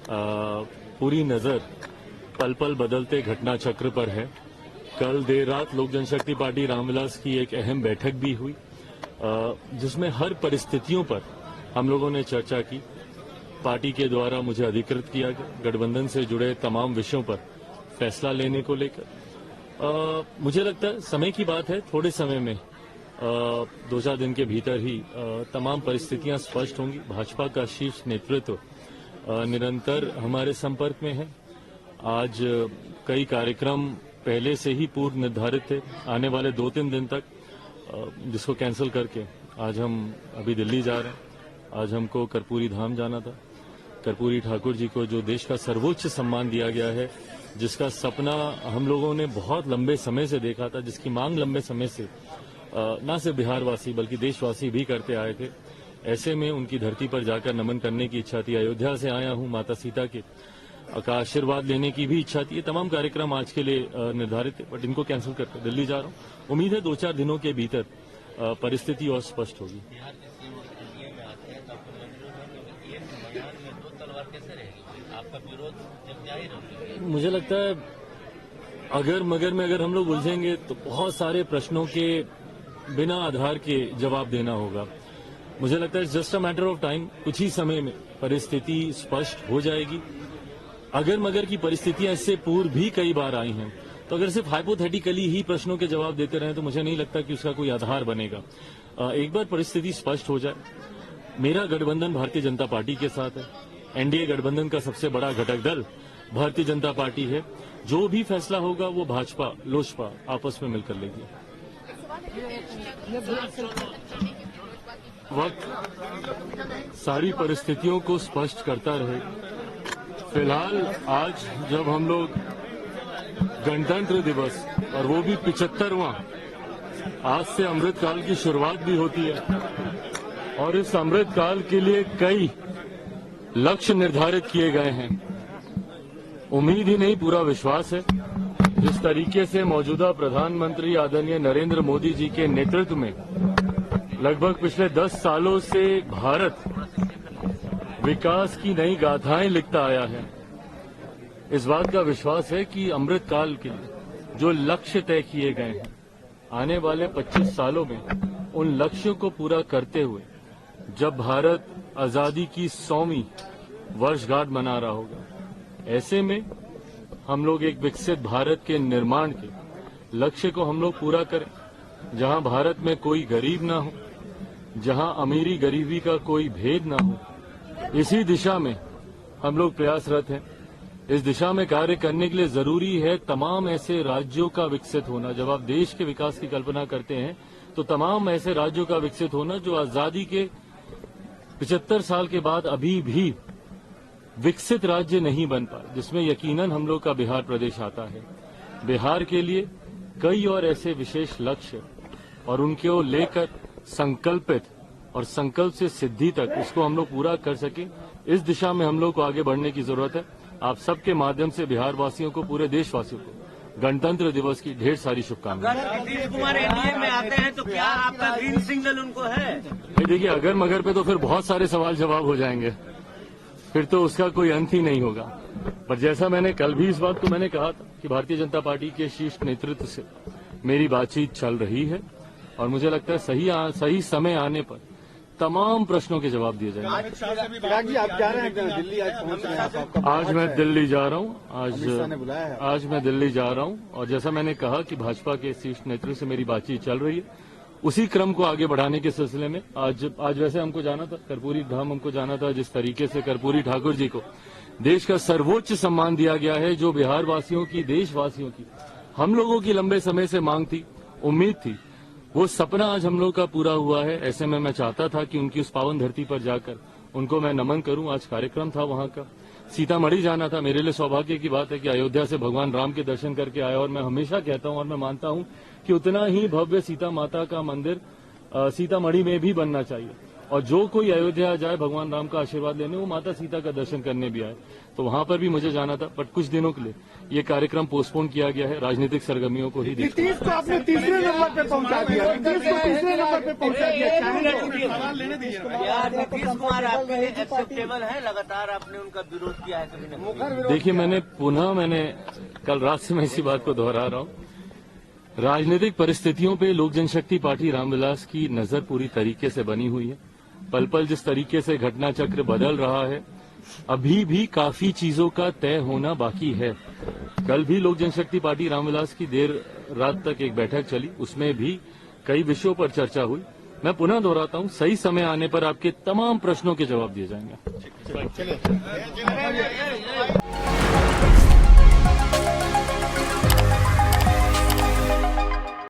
पूरी नजर पल पल बदलते घटना चक्र पर है। कल देर रात लोक जनशक्ति पार्टी रामविलास की एक अहम बैठक भी हुई, जिसमें हर परिस्थितियों पर हम लोगों ने चर्चा की। पार्टी के द्वारा मुझे अधिकृत किया गया गठबंधन से जुड़े तमाम विषयों पर फैसला लेने को लेकर। मुझे लगता है समय की बात है, थोड़े समय में 2-4 दिन के भीतर ही तमाम परिस्थितियां स्पष्ट होंगी। भाजपा का शीर्ष नेतृत्व निरंतर हमारे संपर्क में है। आज कई कार्यक्रम पहले से ही पूर्व निर्धारित थे आने वाले 2-3 दिन तक, जिसको कैंसिल करके आज हम अभी दिल्ली जा रहे हैं। आज हमको कर्पूरी धाम जाना था। कर्पूरी ठाकुर जी को जो देश का सर्वोच्च सम्मान दिया गया है, जिसका सपना हम लोगों ने बहुत लंबे समय से देखा था, जिसकी मांग लंबे समय से न सिर्फ बिहारवासी बल्कि देशवासी भी करते आए थे, ऐसे में उनकी धरती पर जाकर नमन करने की इच्छा थी। अयोध्या से आया हूं, माता सीता के का आशीर्वाद लेने की भी इच्छा थी। ये तमाम कार्यक्रम आज के लिए निर्धारित थे, बट इनको कैंसिल करके दिल्ली जा रहा हूं। उम्मीद है 2-4 दिनों के भीतर परिस्थिति और स्पष्ट होगी। मुझे लगता है अगर मगर में अगर हम लोग उलझेंगे तो बहुत सारे प्रश्नों के बिना आधार के जवाब देना होगा। मुझे लगता है just a matter of time, कुछ ही समय में परिस्थिति स्पष्ट हो जाएगी। अगर मगर की परिस्थितियां इससे पूर्व भी कई बार आई हैं, तो अगर सिर्फ हाइपोथेटिकली ही प्रश्नों के जवाब देते रहे तो मुझे नहीं लगता कि उसका कोई आधार बनेगा। एक बार परिस्थिति स्पष्ट हो जाए, मेरा गठबंधन भारतीय जनता पार्टी के साथ है। एनडीए गठबंधन का सबसे बड़ा घटक दल भारतीय जनता पार्टी है। जो भी फैसला होगा वो भाजपा लोजपा आपस में मिलकर लेगी। वक्त सारी परिस्थितियों को स्पष्ट करता रहे। फिलहाल आज जब हम लोग गणतंत्र दिवस और वो भी 75वां, आज से अमृतकाल की शुरुआत भी होती है और इस अमृतकाल के लिए कई लक्ष्य निर्धारित किए गए हैं। उम्मीद ही नहीं, पूरा विश्वास है। जिस तरीके से मौजूदा प्रधानमंत्री आदरणीय नरेंद्र मोदी जी के नेतृत्व में लगभग पिछले 10 सालों से भारत विकास की नई गाथाएं लिखता आया है, इस बात का विश्वास है कि अमृतकाल के लिए जो लक्ष्य तय किए गए हैं, आने वाले 25 सालों में उन लक्ष्यों को पूरा करते हुए जब भारत आजादी की 100वीं वर्षगांठ मना रहा होगा, ऐसे में हम लोग एक विकसित भारत के निर्माण के लक्ष्य को हम लोग पूरा करें, जहां भारत में कोई गरीब ना हो, जहां अमीरी गरीबी का कोई भेद ना हो। इसी दिशा में हम लोग प्रयासरत हैं। इस दिशा में कार्य करने के लिए जरूरी है तमाम ऐसे राज्यों का विकसित होना। जब आप देश के विकास की कल्पना करते हैं तो तमाम ऐसे राज्यों का विकसित होना जो आजादी के 75 साल के बाद अभी भी विकसित राज्य नहीं बन पाए, जिसमें यकीनन हम लोग का बिहार प्रदेश आता है। बिहार के लिए कई और ऐसे विशेष लक्ष्य और उनको लेकर संकल्पित और संकल्प से सिद्धि तक इसको हम लोग पूरा कर सके, इस दिशा में हम लोग को आगे बढ़ने की जरूरत है। आप सबके माध्यम से बिहार वासियों को, पूरे देशवासियों को गणतंत्र दिवस की ढेर सारी शुभकामनाएं। अगर नीतीश कुमार एनडीए में आते हैं तो क्या आपका ग्रीन सिग्नल उनको है? देखिए, अगर मगर पे तो फिर बहुत सारे सवाल जवाब हो जाएंगे, फिर तो उसका कोई अंत ही नहीं होगा। पर जैसा मैंने कल भी इस बात को मैंने कहा था कि भारतीय जनता पार्टी के शीर्ष नेतृत्व से मेरी बातचीत चल रही है और मुझे लगता है सही समय आने पर तमाम प्रश्नों के जवाब दिए जाएंगे। चिराग जी, आप जा रहे हैं दिल्ली, आज पहुंच रहे हैं? आज मैं दिल्ली जा रहा हूं। आज मैं दिल्ली जा रहा हूं और जैसा मैंने कहा कि भाजपा के शीर्ष नेतृत्व से मेरी बातचीत चल रही है, उसी क्रम को आगे बढ़ाने के सिलसिले में आज वैसे हमको जाना था, कर्पूरी धाम हमको जाना था। जिस तरीके से कर्पूरी ठाकुर जी को देश का सर्वोच्च सम्मान दिया गया है, जो बिहार वासियों की, देशवासियों की, हम लोगों की लंबे समय से मांग थी, उम्मीद थी, वो सपना आज हम लोग का पूरा हुआ है। ऐसे में मैं चाहता था कि उनकी उस पावन धरती पर जाकर उनको मैं नमन करूं। आज कार्यक्रम था वहां का, सीतामढ़ी जाना था। मेरे लिए सौभाग्य की बात है कि अयोध्या से भगवान राम के दर्शन करके आया और मैं हमेशा कहता हूं और मैं मानता हूं कि उतना ही भव्य सीता माता का मंदिर सीतामढ़ी में भी बनना चाहिए। और जो कोई अयोध्या जाए भगवान राम का आशीर्वाद लेने, वो माता सीता का दर्शन करने भी आए, तो वहां पर भी मुझे जाना था। बट कुछ दिनों के लिए ये कार्यक्रम पोस्टपोन किया गया है, राजनीतिक सरगर्मियों को ही देखते हुए। नीतीश को आपने तीसरे नंबर पे पहुंचा दिया, नीतीश को तीसरे नंबर पे पहुंचा दिया, चाहेंगे यार नीतीश कुमार आपके लिए एक्सेप्टेबल है? लगातार आपने उनका विरोध किया है कभी न कभी। देखिए, मैंने कल रात से मैं इसी बात को दोहरा रहा हूं। राजनीतिक परिस्थितियों पे लोक जनशक्ति पार्टी रामविलास की नजर पूरी तरीके से बनी हुई है। पल पल जिस तरीके से घटना चक्र बदल रहा है, अभी भी काफी चीजों का तय होना बाकी है। कल भी लोक जनशक्ति पार्टी रामविलास की देर रात तक एक बैठक चली, उसमें भी कई विषयों पर चर्चा हुई। मैं पुनः दोहराता हूं, सही समय आने पर आपके तमाम प्रश्नों के जवाब दिए जाएंगे।